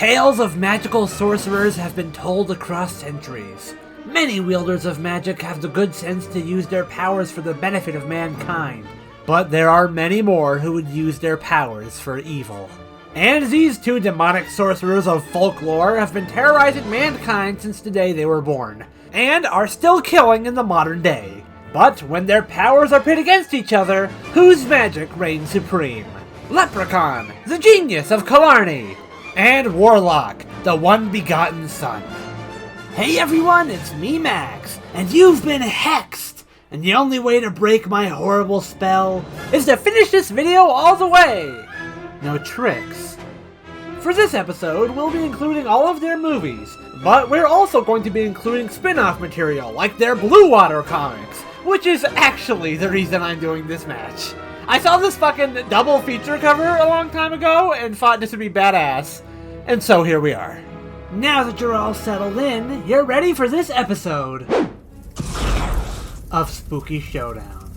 Tales of magical sorcerers have been told across centuries. Many wielders of magic have the good sense to use their powers for the benefit of mankind. But there are many more who would use their powers for evil. And these two demonic sorcerers of folklore have been terrorizing mankind since the day they were born, and are still killing in the modern day. But when their powers are pit against each other, whose magic reigns supreme? Leprechaun, the genius of Killarney, and Warlock, the one-begotten son. Hey everyone, it's me, Max, and you've been hexed! And the only way to break my horrible spell is to finish this video all the way! No tricks. For this episode, we'll be including all of their movies, but we're also going to be including spin-off material, like their Blue Water comics, which is actually the reason I'm doing this match. I saw this fucking double feature cover a long time ago and thought this would be badass, and so here we are. Now that you're all settled in, you're ready for this episode of Spooky Showdown.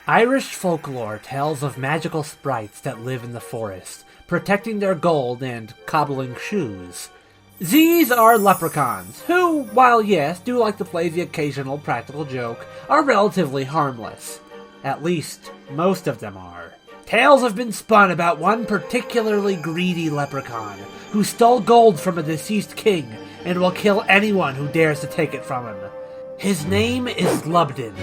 Irish folklore tells of magical sprites that live in the forest, protecting their gold and cobbling shoes. These are leprechauns, who, while yes, do like to play the occasional practical joke, are relatively harmless. At least, most of them are. Tales have been spun about one particularly greedy leprechaun, who stole gold from a deceased king, and will kill anyone who dares to take it from him. His name is Lubden,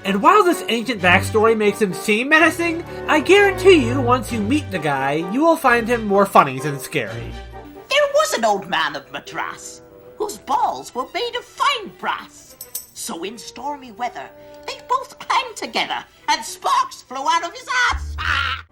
and while this ancient backstory makes him seem menacing, I guarantee you once you meet the guy, you will find him more funny than scary. There was an old man of Madras, whose balls were made of fine brass. So in stormy weather, they both clanged together, and sparks flew out of his ass.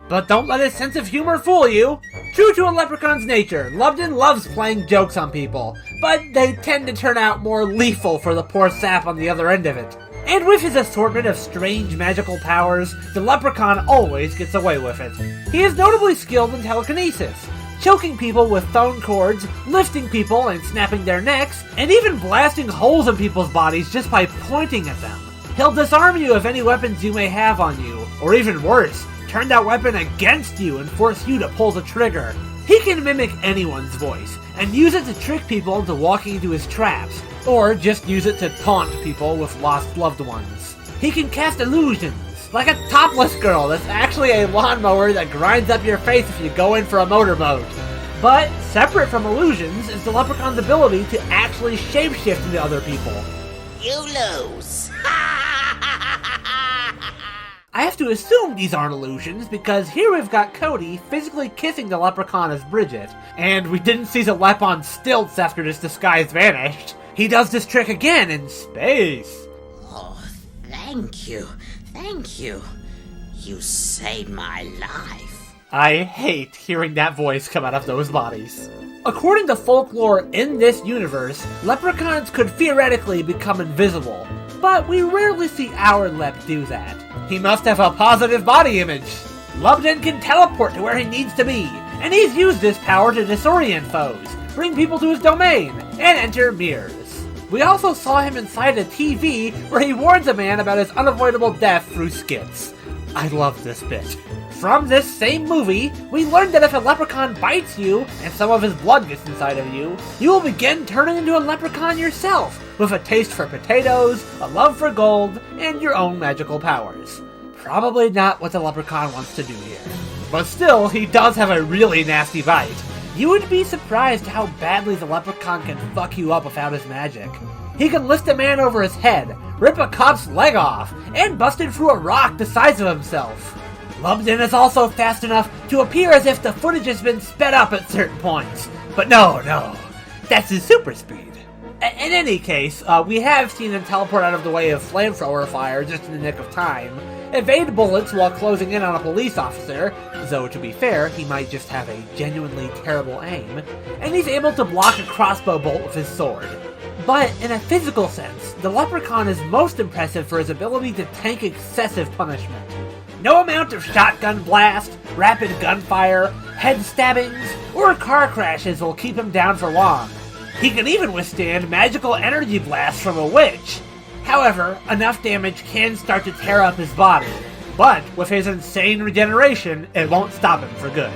But don't let his sense of humor fool you. True to a leprechaun's nature, Lubden loves playing jokes on people, but they tend to turn out more lethal for the poor sap on the other end of it. And with his assortment of strange magical powers, the leprechaun always gets away with it. He is notably skilled in telekinesis, choking people with phone cords, lifting people and snapping their necks, and even blasting holes in people's bodies just by pointing at them. He'll disarm you of any weapons you may have on you, or even worse, turn that weapon against you and force you to pull the trigger. He can mimic anyone's voice, and use it to trick people into walking into his traps, or just use it to taunt people with lost loved ones. He can cast illusions, like a topless girl that's actually a lawnmower that grinds up your face if you go in for a motorboat. But separate from illusions is the leprechaun's ability to actually shapeshift into other people. You lose. I have to assume these aren't illusions, because here we've got Cody physically kissing the leprechaun as Bridget, and we didn't see the lep on stilts after this disguise vanished. He does this trick again in space. Oh, thank you. Thank you. You saved my life. I hate hearing that voice come out of those bodies. According to folklore in this universe, leprechauns could theoretically become invisible, but we rarely see our Lep do that. He must have a positive body image. Lubden can teleport to where he needs to be, and he's used this power to disorient foes, bring people to his domain, and enter mirrors. We also saw him inside a TV where he warns a man about his unavoidable death through skits. I love this bit. From this same movie, we learned that if a leprechaun bites you, and some of his blood gets inside of you, you will begin turning into a leprechaun yourself, with a taste for potatoes, a love for gold, and your own magical powers. Probably not what the leprechaun wants to do here. But still, he does have a really nasty bite. You would be surprised how badly the leprechaun can fuck you up without his magic. He can lift a man over his head, rip a cop's leg off, and bust him through a rock the size of himself. Lubden is also fast enough to appear as if the footage has been sped up at certain points. But no, that's his super speed. In any case, we have seen him teleport out of the way of flamethrower fire just in the nick of time, evade bullets while closing in on a police officer, though to be fair, he might just have a genuinely terrible aim, and he's able to block a crossbow bolt with his sword. But in a physical sense, the leprechaun is most impressive for his ability to tank excessive punishment. No amount of shotgun blast, rapid gunfire, head stabbings, or car crashes will keep him down for long. He can even withstand magical energy blasts from a witch. However, enough damage can start to tear up his body. But with his insane regeneration, it won't stop him for good.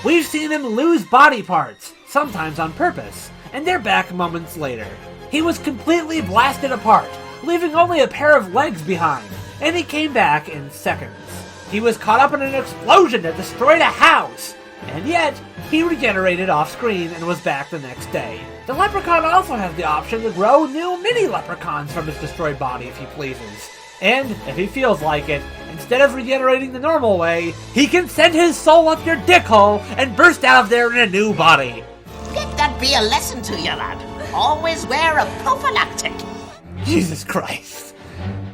We've seen him lose body parts, sometimes on purpose, and they're back moments later. He was completely blasted apart, leaving only a pair of legs behind, and he came back in seconds. He was caught up in an explosion that destroyed a house, and yet, he regenerated off-screen and was back the next day. The Leprechaun also has the option to grow new mini-leprechauns from his destroyed body if he pleases. And, if he feels like it, instead of regenerating the normal way, he can send his soul up your dick hole and burst out of there in a new body. Let that be a lesson to you, lad. Always wear a prophylactic. Jesus Christ.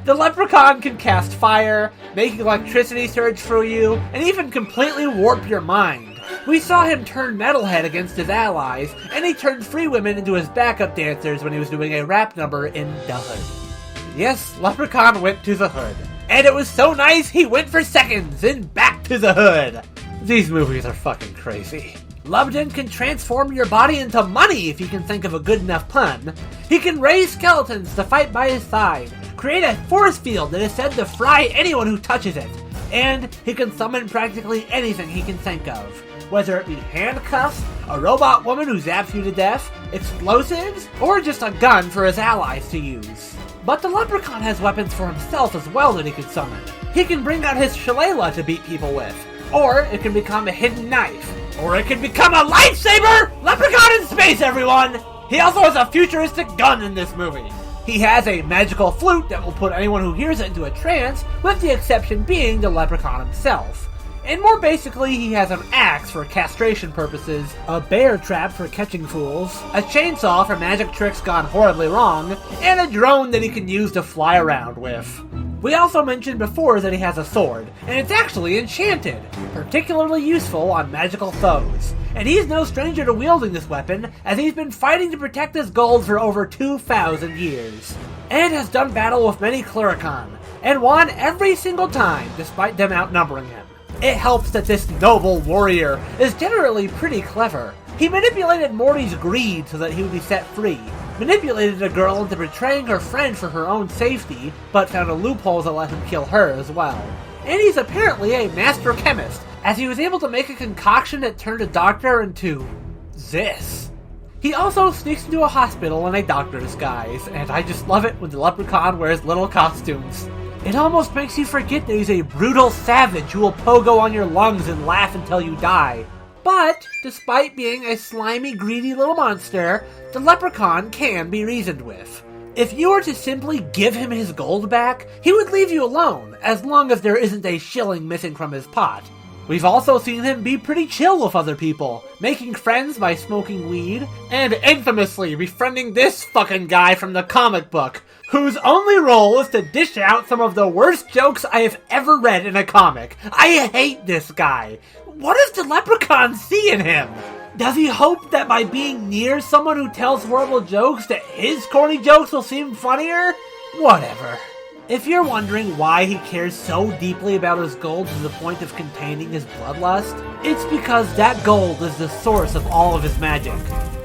The Leprechaun can cast fire, make electricity surge through you, and even completely warp your mind. We saw him turn Metalhead against his allies, and he turned Free Women into his backup dancers when he was doing a rap number in the Hood. Yes, Leprechaun went to the Hood. And it was so nice he went for seconds and back to the Hood. These movies are fucking crazy. Lubden can transform your body into money if you can think of a good enough pun. He can raise skeletons to fight by his side, create a force field that is said to fry anyone who touches it, and he can summon practically anything he can think of. Whether it be handcuffs, a robot woman who zaps you to death, explosives, or just a gun for his allies to use. But the Leprechaun has weapons for himself as well that he can summon. He can bring out his shillelagh to beat people with, or it can become a hidden knife, or it can become a lightsaber! Leprechaun in space, everyone! He also has a futuristic gun in this movie. He has a magical flute that will put anyone who hears it into a trance, with the exception being the Leprechaun himself. And more basically, he has an axe for castration purposes, a bear trap for catching fools, a chainsaw for magic tricks gone horribly wrong, and a drone that he can use to fly around with. We also mentioned before that he has a sword, and it's actually enchanted, particularly useful on magical foes. And he's no stranger to wielding this weapon, as he's been fighting to protect his gold for over 2,000 years. And has done battle with many Clericon, and won every single time, despite them outnumbering him. It helps that this noble warrior is generally pretty clever. He manipulated Morty's greed so that he would be set free, manipulated a girl into betraying her friend for her own safety, but found a loophole to let him kill her as well. And he's apparently a master chemist, as he was able to make a concoction that turned a doctor into this. He also sneaks into a hospital in a doctor disguise, and I just love it when the Leprechaun wears little costumes. It almost makes you forget that he's a brutal savage who will pogo on your lungs and laugh until you die. But, despite being a slimy, greedy little monster, the Leprechaun can be reasoned with. If you were to simply give him his gold back, he would leave you alone, as long as there isn't a shilling missing from his pot. We've also seen him be pretty chill with other people, making friends by smoking weed, and infamously befriending this fucking guy from the comic book, whose only role is to dish out some of the worst jokes I have ever read in a comic. I hate this guy. What does the Leprechaun see in him? Does he hope that by being near someone who tells horrible jokes that his corny jokes will seem funnier? Whatever. If you're wondering why he cares so deeply about his gold to the point of containing his bloodlust, it's because that gold is the source of all of his magic.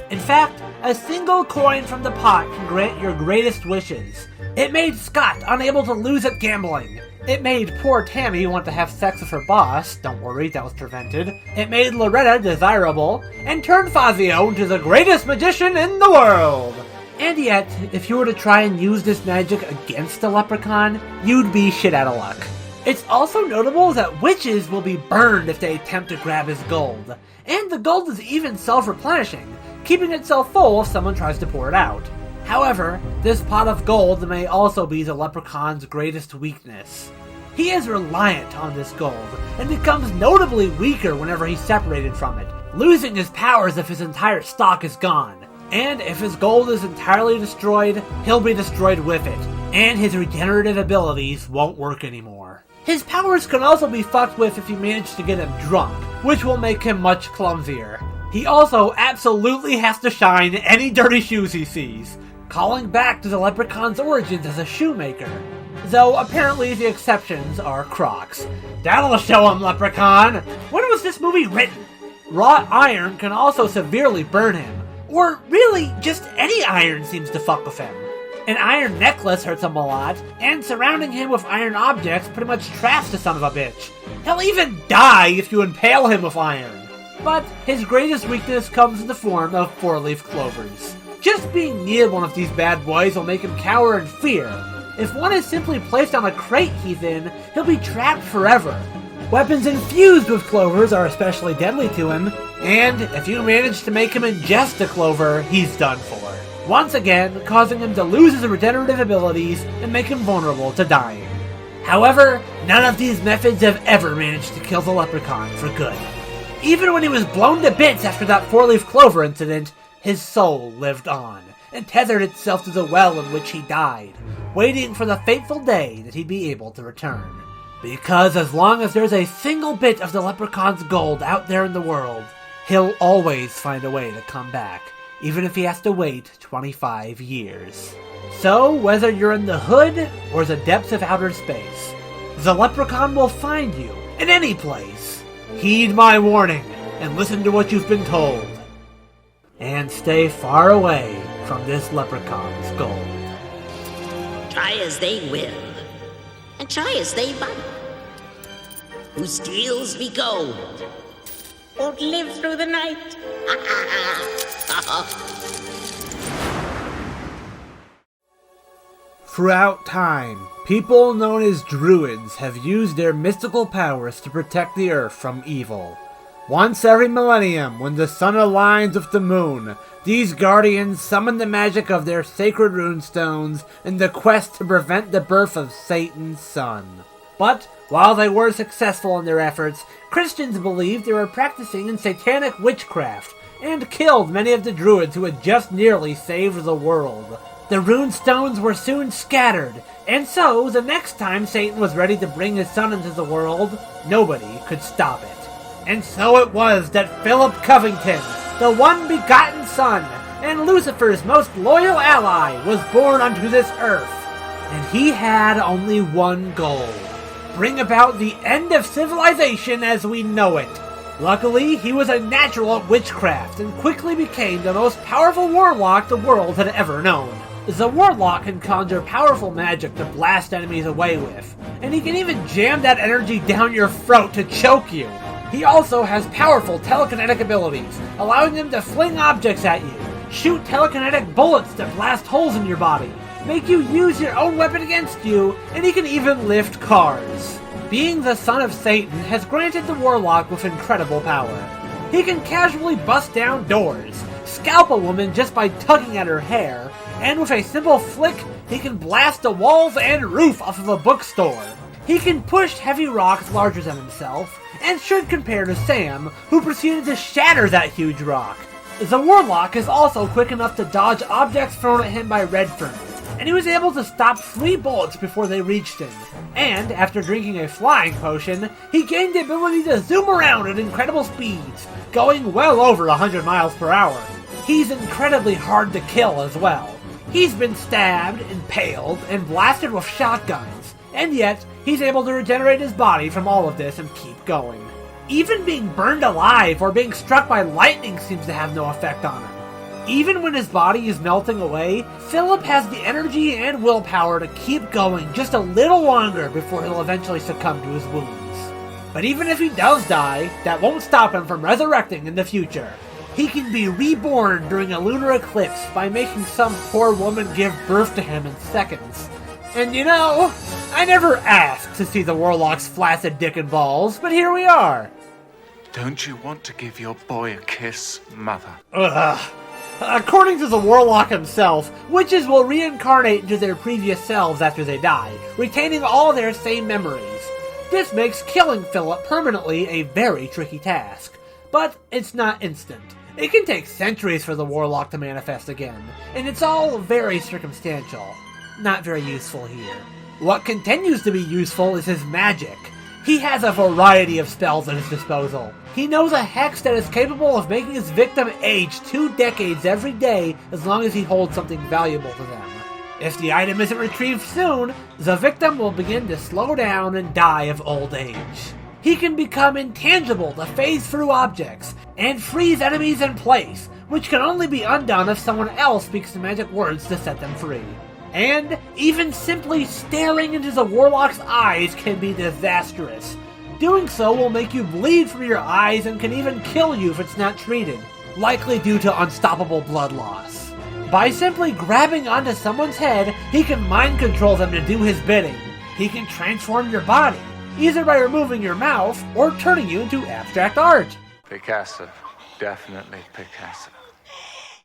In fact, a single coin from the pot can grant your greatest wishes. It made Scott unable to lose at gambling. It made poor Tammy want to have sex with her boss. Don't worry, that was prevented. It made Loretta desirable, and turned Fazio into the greatest magician in the world. And yet, if you were to try and use this magic against the Leprechaun, you'd be shit out of luck. It's also notable that witches will be burned if they attempt to grab his gold. And the gold is even self-replenishing, keeping itself full if someone tries to pour it out. However, this pot of gold may also be the Leprechaun's greatest weakness. He is reliant on this gold, and becomes notably weaker whenever he's separated from it, losing his powers if his entire stock is gone. And if his gold is entirely destroyed, he'll be destroyed with it, and his regenerative abilities won't work anymore. His powers can also be fucked with if you manage to get him drunk, which will make him much clumsier. He also absolutely has to shine any dirty shoes he sees, calling back to the Leprechaun's origins as a shoemaker. Though apparently the exceptions are Crocs. That'll show him, Leprechaun! When was this movie written? Wrought iron can also severely burn him. Or really, just any iron seems to fuck with him. An iron necklace hurts him a lot, and surrounding him with iron objects pretty much traps the son of a bitch. He'll even die if you impale him with iron. But his greatest weakness comes in the form of four-leaf clovers. Just being near one of these bad boys will make him cower in fear. If one is simply placed on a crate he's in, he'll be trapped forever. Weapons infused with clovers are especially deadly to him, and if you manage to make him ingest a clover, he's done for. Once again, causing him to lose his regenerative abilities and make him vulnerable to dying. However, none of these methods have ever managed to kill the Leprechaun for good. Even when he was blown to bits after that four-leaf clover incident, his soul lived on, and tethered itself to the well in which he died, waiting for the fateful day that he'd be able to return. Because as long as there's a single bit of the Leprechaun's gold out there in the world, he'll always find a way to come back, even if he has to wait 25 years. So, whether you're in the hood or the depths of outer space, the Leprechaun will find you in any place. Heed my warning and listen to what you've been told. And stay far away from this Leprechaun's gold. Try as they will, and try as they might. Who steals me gold won't live through the night. Throughout time, people known as druids have used their mystical powers to protect the earth from evil. Once every millennium, when the sun aligns with the moon, these guardians summon the magic of their sacred runestones in the quest to prevent the birth of Satan's son. But, while they were successful in their efforts, Christians believed they were practicing in satanic witchcraft, and killed many of the druids who had just nearly saved the world. The runestones were soon scattered, and so, the next time Satan was ready to bring his son into the world, nobody could stop it. And so it was that Philip Covington, the one-begotten son, and Lucifer's most loyal ally, was born unto this earth. And he had only one goal: bring about the end of civilization as we know it. Luckily, he was a natural at witchcraft, and quickly became the most powerful warlock the world had ever known. The Warlock can conjure powerful magic to blast enemies away with, and he can even jam that energy down your throat to choke you. He also has powerful telekinetic abilities, allowing him to fling objects at you, shoot telekinetic bullets that blast holes in your body, make you use your own weapon against you, and he can even lift cars. Being the son of Satan has granted the Warlock with incredible power. He can casually bust down doors, scalp a woman just by tugging at her hair, and with a simple flick, he can blast the walls and roof off of a bookstore. He can push heavy rocks larger than himself, and should compare to Sam, who proceeded to shatter that huge rock. The Warlock is also quick enough to dodge objects thrown at him by Redfern, and he was able to stop 3 bullets before they reached him. And, after drinking a flying potion, he gained the ability to zoom around at incredible speeds, going well over 100 miles per hour. He's incredibly hard to kill as well. He's been stabbed, impaled, and blasted with shotguns, and yet, he's able to regenerate his body from all of this and keep going. Even being burned alive or being struck by lightning seems to have no effect on him. Even when his body is melting away, Philip has the energy and willpower to keep going just a little longer before he'll eventually succumb to his wounds. But even if he does die, that won't stop him from resurrecting in the future. He can be reborn during a lunar eclipse by making some poor woman give birth to him in seconds. And you know, I never asked to see the Warlock's flaccid dick and balls, but here we are. Don't you want to give your boy a kiss, mother? Ugh. According to the Warlock himself, witches will reincarnate into their previous selves after they die, retaining all their same memories. This makes killing Philip permanently a very tricky task. But it's not instant. It can take centuries for the Warlock to manifest again, and it's all very circumstantial. Not very useful here. What continues to be useful is his magic. He has a variety of spells at his disposal. He knows a hex that is capable of making his victim age 2 decades every day as long as he holds something valuable to them. If the item isn't retrieved soon, the victim will begin to slow down and die of old age. He can become intangible to phase through objects, and freeze enemies in place, which can only be undone if someone else speaks the magic words to set them free. And even simply staring into the Warlock's eyes can be disastrous. Doing so will make you bleed from your eyes and can even kill you if it's not treated, likely due to unstoppable blood loss. By simply grabbing onto someone's head, he can mind control them to do his bidding. He can transform your body, either by removing your mouth or turning you into abstract art. Picasso. Definitely Picasso.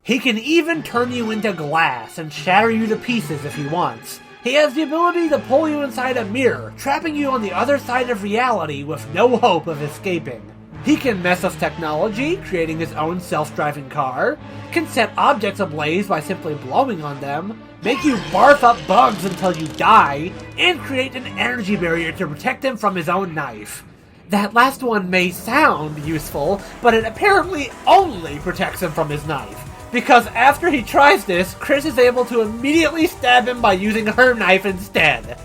He can even turn you into glass and shatter you to pieces if he wants. He has the ability to pull you inside a mirror, trapping you on the other side of reality with no hope of escaping. He can mess with technology, creating his own self-driving car, can set objects ablaze by simply blowing on them, make you barf up bugs until you die, and create an energy barrier to protect him from his own knife. That last one may sound useful, but it apparently only protects him from his knife. Because after he tries this, Chris is able to immediately stab him by using her knife instead.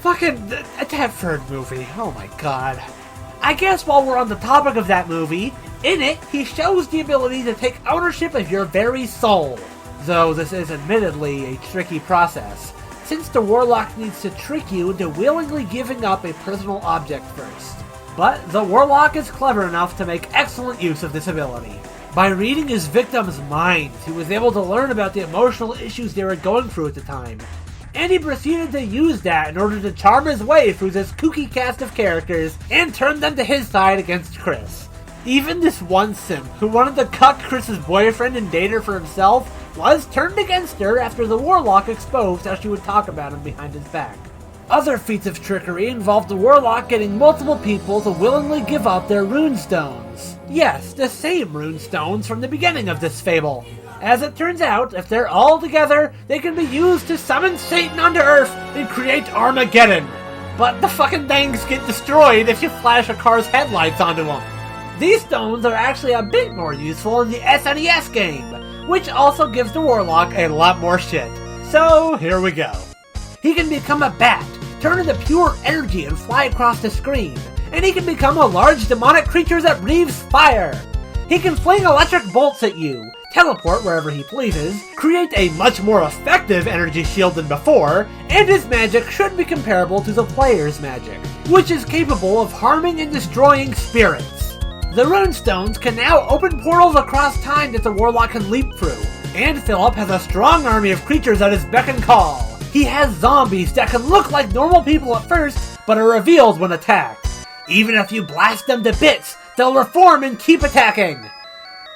Fucking, that third movie, oh my god. I guess while we're on the topic of that movie, in it, he shows the ability to take ownership of your very soul. Though this is admittedly a tricky process, since the Warlock needs to trick you into willingly giving up a personal object first. But the Warlock is clever enough to make excellent use of this ability. By reading his victims' minds, he was able to learn about the emotional issues they were going through at the time. And he proceeded to use that in order to charm his way through this kooky cast of characters and turn them to his side against Chris. Even this one simp, who wanted to cuck Chris's boyfriend and date her for himself, was turned against her after the Warlock exposed how she would talk about him behind his back. Other feats of trickery involved the Warlock getting multiple people to willingly give up their runestones. Yes, the same runestones from the beginning of this fable. As it turns out, if they're all together, they can be used to summon Satan onto Earth and create Armageddon. But the fucking things get destroyed if you flash a car's headlights onto them. These stones are actually a bit more useful in the SNES game, which also gives the Warlock a lot more shit. So, here we go. He can become a bat, turn into pure energy and fly across the screen. And he can become a large demonic creature that breathes fire. He can fling electric bolts at you, teleport wherever he pleases, create a much more effective energy shield than before, and his magic should be comparable to the player's magic, which is capable of harming and destroying spirits. The runestones can now open portals across time that the Warlock can leap through, and Philip has a strong army of creatures at his beck and call. He has zombies that can look like normal people at first, but are revealed when attacked. Even if you blast them to bits, they'll reform and keep attacking.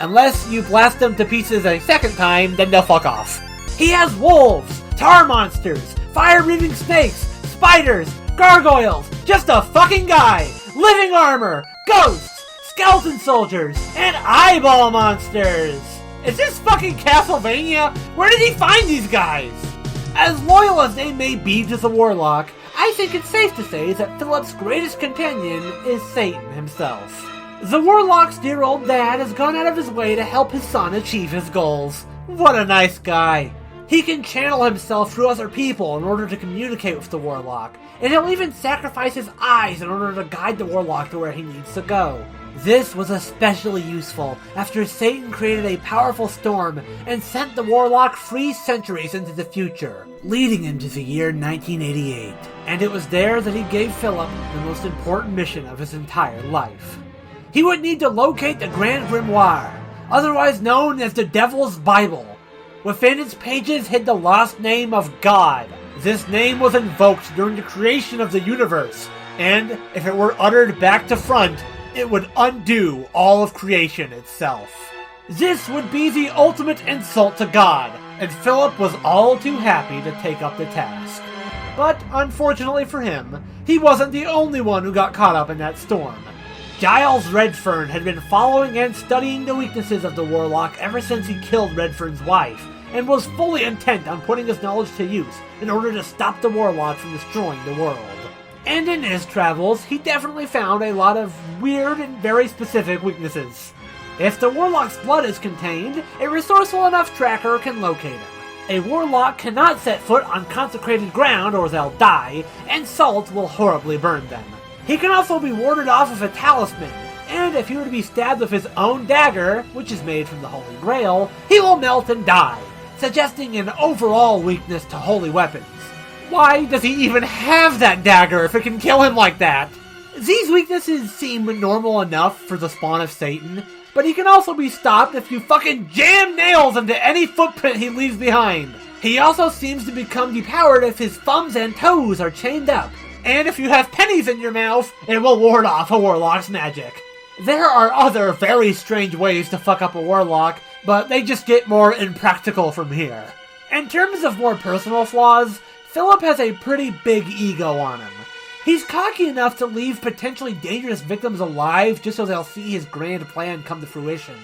Unless you blast them to pieces a second time, then they'll fuck off. He has wolves, tar monsters, fire-breathing snakes, spiders, gargoyles, just a fucking guy, living armor, ghosts, skeleton soldiers, and eyeball monsters. Is this fucking Castlevania? Where did he find these guys? As loyal as they may be to the Warlock, I think it's safe to say that Philip's greatest companion is Satan himself. The Warlock's dear old dad has gone out of his way to help his son achieve his goals. What a nice guy. He can channel himself through other people in order to communicate with the Warlock, and he'll even sacrifice his eyes in order to guide the Warlock to where he needs to go. This was especially useful after Satan created a powerful storm and sent the Warlock 3 centuries into the future, leading into the year 1988. And it was there that he gave Philip the most important mission of his entire life. He would need to locate the Grand Grimoire, otherwise known as the Devil's Bible. Within its pages hid the lost name of God. This name was invoked during the creation of the universe, and if it were uttered back to front, it would undo all of creation itself. This would be the ultimate insult to God, and Philip was all too happy to take up the task. But unfortunately for him, he wasn't the only one who got caught up in that storm. Giles Redfern had been following and studying the weaknesses of the Warlock ever since he killed Redfern's wife, and was fully intent on putting his knowledge to use in order to stop the Warlock from destroying the world. And in his travels, he definitely found a lot of weird and very specific weaknesses. If the Warlock's blood is contained, a resourceful enough tracker can locate him. A Warlock cannot set foot on consecrated ground or they'll die, and salt will horribly burn them. He can also be warded off of a talisman, and if he were to be stabbed with his own dagger, which is made from the Holy Grail, he will melt and die. suggesting an overall weakness to holy weapons. Why does he even have that dagger if it can kill him like that? These weaknesses seem normal enough for the spawn of Satan, but he can also be stopped if you fucking jam nails into any footprint he leaves behind. He also seems to become depowered if his thumbs and toes are chained up. And if you have pennies in your mouth, it will ward off a warlock's magic. There are other very strange ways to fuck up a warlock, but they just get more impractical from here. In terms of more personal flaws, Philip has a pretty big ego on him. He's cocky enough to leave potentially dangerous victims alive just so they'll see his grand plan come to fruition.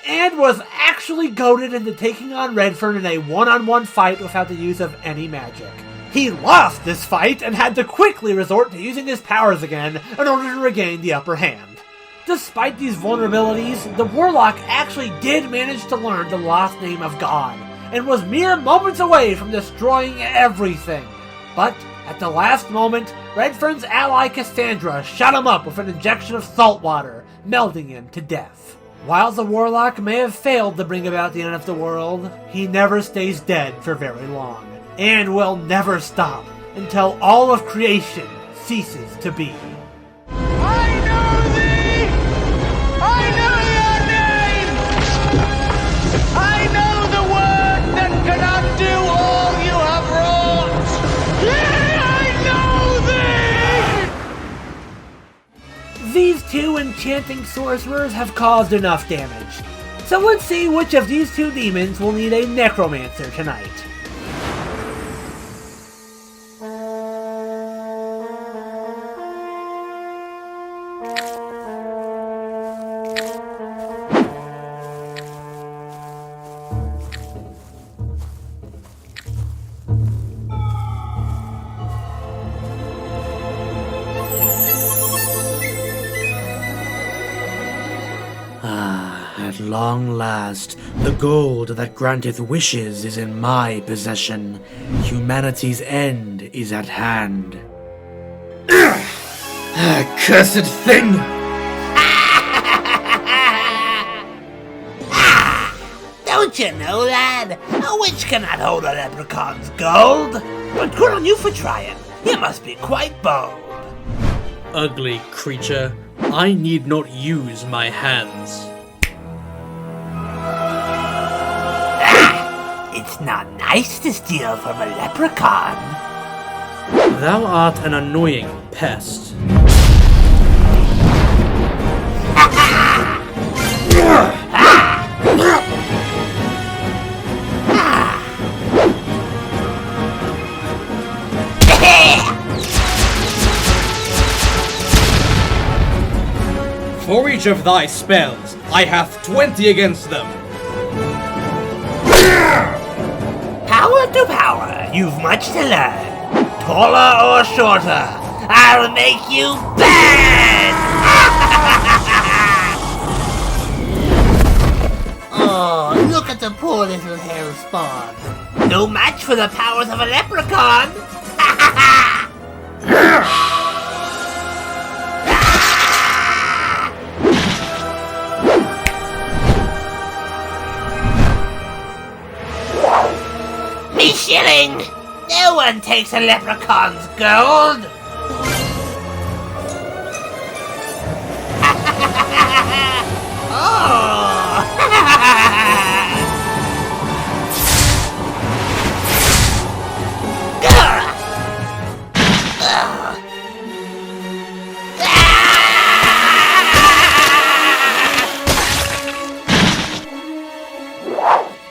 And was actually goaded into taking on Redfern in a one-on-one fight without the use of any magic. He lost this fight and had to quickly resort to using his powers again in order to regain the upper hand. Despite these vulnerabilities, the Warlock actually did manage to learn the lost name of God, and was mere moments away from destroying everything. But at the last moment, Redfern's ally Cassandra shot him up with an injection of salt water, melting him to death. While the Warlock may have failed to bring about the end of the world, he never stays dead for very long, and will never stop until all of creation ceases to be. I know thee! I know your name! I know the word that cannot do all you have wrought! Yea, I know thee! These two enchanting sorcerers have caused enough damage, so let's see which of these two demons will need a necromancer tonight. At long last, the gold that granteth wishes is in my possession. Humanity's end is at hand. Cursed thing! Don't you know, lad? A witch cannot hold a leprechaun's gold. But good on you for trying. You must be quite bold. Ugly creature, I need not use my hands. It's not nice to steal from a leprechaun. Thou art an annoying pest. For each of thy spells, I have 20 against them. Power to power, you've much to learn. Taller or shorter, I'll make you burn! Oh, look at the poor little hell spawn. No match for the powers of a leprechaun! Me shilling! No one takes a leprechaun's gold!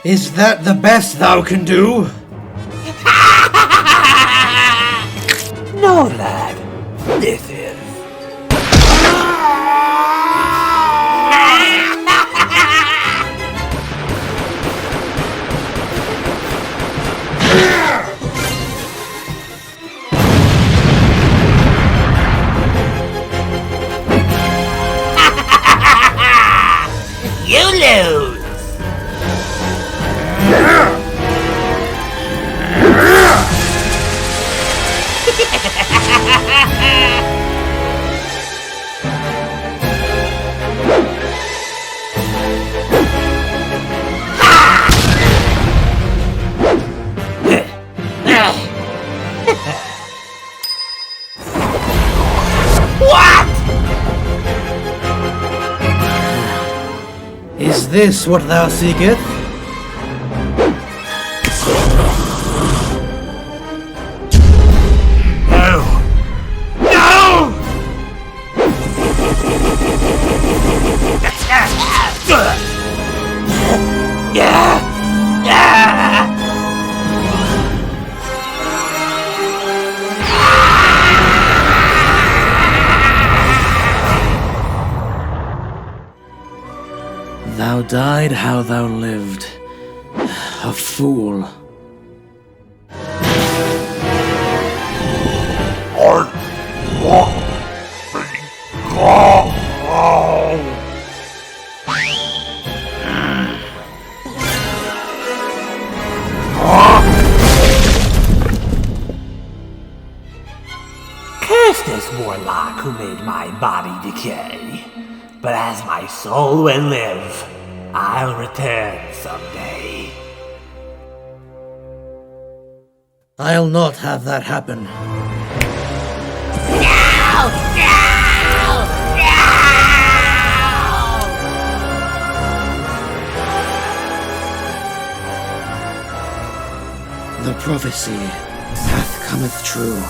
Is that the best thou can do? No, lad. This is. You lose. Is this what thou seeketh? Thou died how thou lived. A fool. Curse this warlock who made my body decay. But as my soul will live, I'll return someday. I'll not have that happen. The prophecy hath cometh true.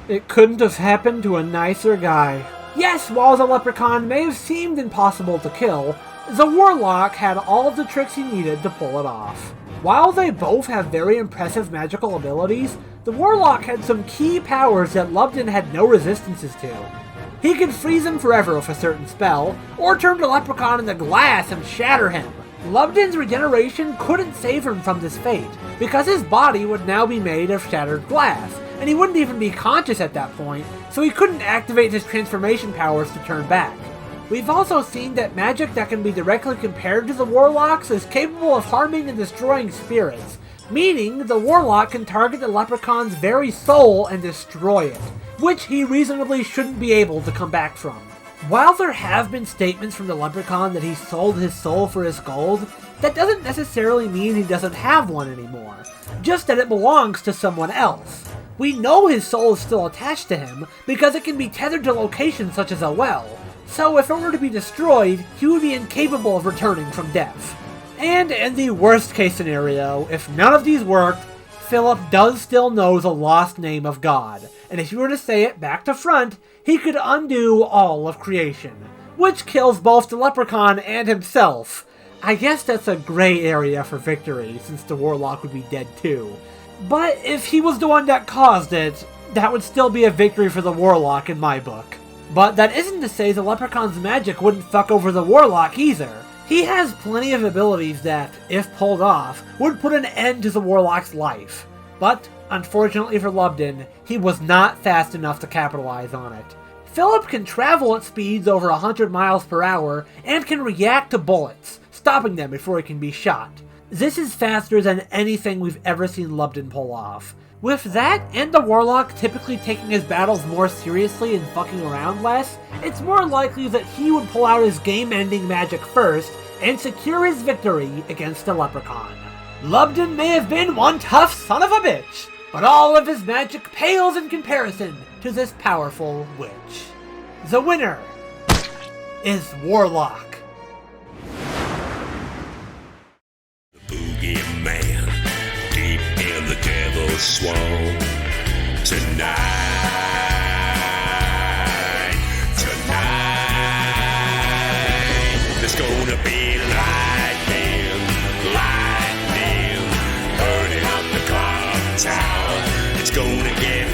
It couldn't have happened to a nicer guy. Yes, while the Leprechaun may have seemed impossible to kill, the Warlock had all of the tricks he needed to pull it off. While they both have very impressive magical abilities, the Warlock had some key powers that Lubden had no resistances to. He could freeze him forever with a certain spell, or turn the Leprechaun into glass and shatter him. Lubden's regeneration couldn't save him from this fate, because his body would now be made of shattered glass, and he wouldn't even be conscious at that point, so he couldn't activate his transformation powers to turn back. We've also seen that magic that can be directly compared to the Warlock's is capable of harming and destroying spirits, meaning the Warlock can target the Leprechaun's very soul and destroy it, which he reasonably shouldn't be able to come back from. While there have been statements from the Leprechaun that he sold his soul for his gold, that doesn't necessarily mean he doesn't have one anymore, just that it belongs to someone else. We know his soul is still attached to him because it can be tethered to locations such as a well, so if it were to be destroyed, he would be incapable of returning from death. And in the worst case scenario, if none of these worked, Philip does still know the lost name of God, and if you were to say it back to front, he could undo all of creation, which kills both the Leprechaun and himself. I guess that's a gray area for victory, since the Warlock would be dead too. But if he was the one that caused it, that would still be a victory for the Warlock in my book. But that isn't to say the Leprechaun's magic wouldn't fuck over the Warlock either. He has plenty of abilities that, if pulled off, would put an end to the Warlock's life. But, unfortunately for Lubden, he was not fast enough to capitalize on it. Philip can travel at speeds over 100 miles per hour and can react to bullets, stopping them before he can be shot. This is faster than anything we've ever seen Lubden pull off. With that, and the Warlock typically taking his battles more seriously and fucking around less, it's more likely that he would pull out his game-ending magic first and secure his victory against the Leprechaun. Lubden may have been one tough son of a bitch, but all of his magic pales in comparison to this powerful witch. The winner is Warlock. Boogeyman, deep in the devil's swamp. Tonight, there's gonna be lightning, burning up the clock tower. It's gonna get